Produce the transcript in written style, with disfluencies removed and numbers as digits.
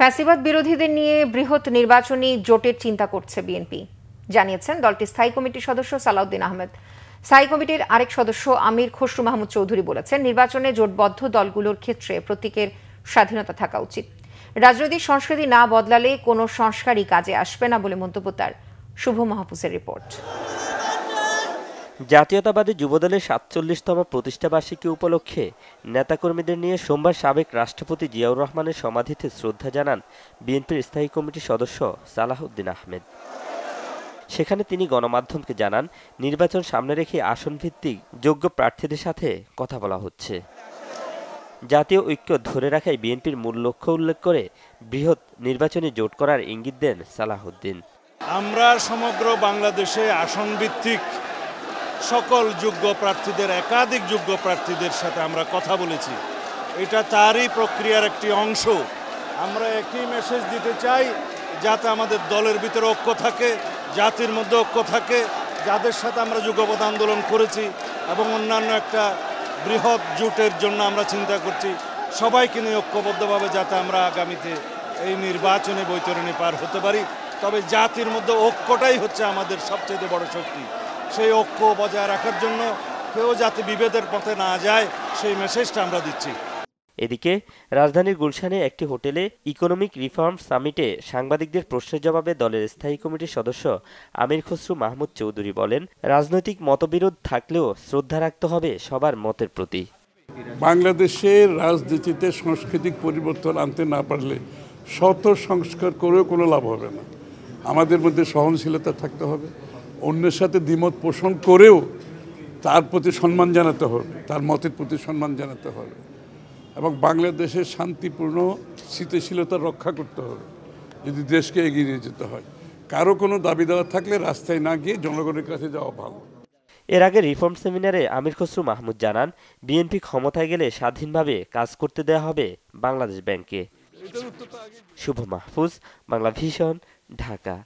ফ্যাসিবাদ বিরোধীদের নিয়ে বৃহৎ নির্বাচনী জোটের চিন্তা করছে বিএনপি, জানিয়েছেন দলটির স্থায়ী কমিটির সদস্য সালাউদ্দিন আহমেদ। স্থায়ী কমিটির আরেক সদস্য আমির খসরু মাহমুদ চৌধুরী বলেছেন, নির্বাচনে জোটবদ্ধ দলগুলোর ক্ষেত্রে প্রতীকের স্বাধীনতা থাকা উচিত। রাজনৈতিক সংস্কৃতি না বদলালে কোনো সংস্কারই কাজে আসবে না বলে মন্তব্য তার। শুভ মাহফুজের রিপোর্ট। জাতীয়তাবাদী যুবদলের ৪৭তম প্রতিষ্ঠাবার্ষিকী উপলক্ষে নেতাকর্মীদের নিয়ে সোমবার সাবেক রাষ্ট্রপতি জিয়াউর রহমানের সমাধিতে শ্রদ্ধা জানান বিএনপির স্থায়ী কমিটির সদস্য সালাউদ্দিন আহমেদ। সেখানে তিনি গণমাধ্যমকে জানান, নির্বাচন সামনে রেখে আসনভিত্তিক যোগ্য প্রার্থীদের সাথে কথা বলা হচ্ছে। জাতীয় ঐক্য ধরে রাখাই বিএনপির মূল লক্ষ্য উল্লেখ করে বৃহৎ নির্বাচনী জোট করার ইঙ্গিত দেন সালাউদ্দিন। আমরা সমগ্র বাংলাদেশে আসনভিত্তিক সকল যোগ্য প্রার্থীদের, একাধিক যোগ্য প্রার্থীদের সাথে আমরা কথা বলেছি। এটা তারই প্রক্রিয়ার একটি অংশ। আমরা একই মেসেজ দিতে চাই, যাতে আমাদের দলের ভিতরে ঐক্য থাকে, জাতির মধ্যে ঐক্য থাকে, যাদের সাথে আমরা যুগপৎ আন্দোলন করেছি এবং অন্যান্য একটা বৃহৎ জোটের জন্য আমরা চিন্তা করছি, সবাইকে নিয়ে ঐক্যবদ্ধভাবে যাতে আমরা আগামীতে এই নির্বাচনে বৈতরণী পার হতে পারি। তবে জাতির মধ্যে ঐক্যটাই হচ্ছে আমাদের সবচেয়ে বড় শক্তি। সেই ঐক্য বজায় রাখার জন্য কেউ যাতে বিভেদের পথে না যায়, সেই মেসেজটা আমরা দিচ্ছি। এদিকে রাজধানীর গুলশানে একটি হোটেলে ইকোনমিক রিফর্ম সামিটে সাংবাদিকদের প্রশ্নের জবাবে দলের স্থায়ী কমিটির সদস্য আমির খসরু মাহমুদ চৌধুরী বলেন, রাজনৈতিক মতবিরোধ থাকলেও শ্রদ্ধা রাখতে হবে সবার মতের প্রতি। বাংলাদেশের রাজনীতিতে সাংস্কৃতিক পরিবর্তন আনতে না পারলে শত সংস্কার করেও কোনো লাভ হবে না। আমাদের মধ্যে সহনশীলতা থাকতে হবে, অন্যের সাথে দ্বিমত পোষণ করেও তার প্রতি সম্মান জানাতে হবে, তার মতের প্রতি সম্মান জানাতে হবে এবং বাংলাদেশের শান্তিপূর্ণ স্থিতিশীলতা রক্ষা করতে হবে যদি দেশকে এগিয়ে নিয়ে যেতে হয়। কারো কোনো দাবি দেওয়া থাকলে রাস্তায় না গিয়ে জনগণের কাছে যাওয়া ভালো। এর আগে রিফর্ম সেমিনারে আমির খসরু মাহমুদ জানান, বিএনপি ক্ষমতায় গেলে স্বাধীনভাবে কাজ করতে দেওয়া হবে বাংলাদেশ ব্যাংকে। শুভ মাহফুজ, বাংলা ভিশন, ঢাকা।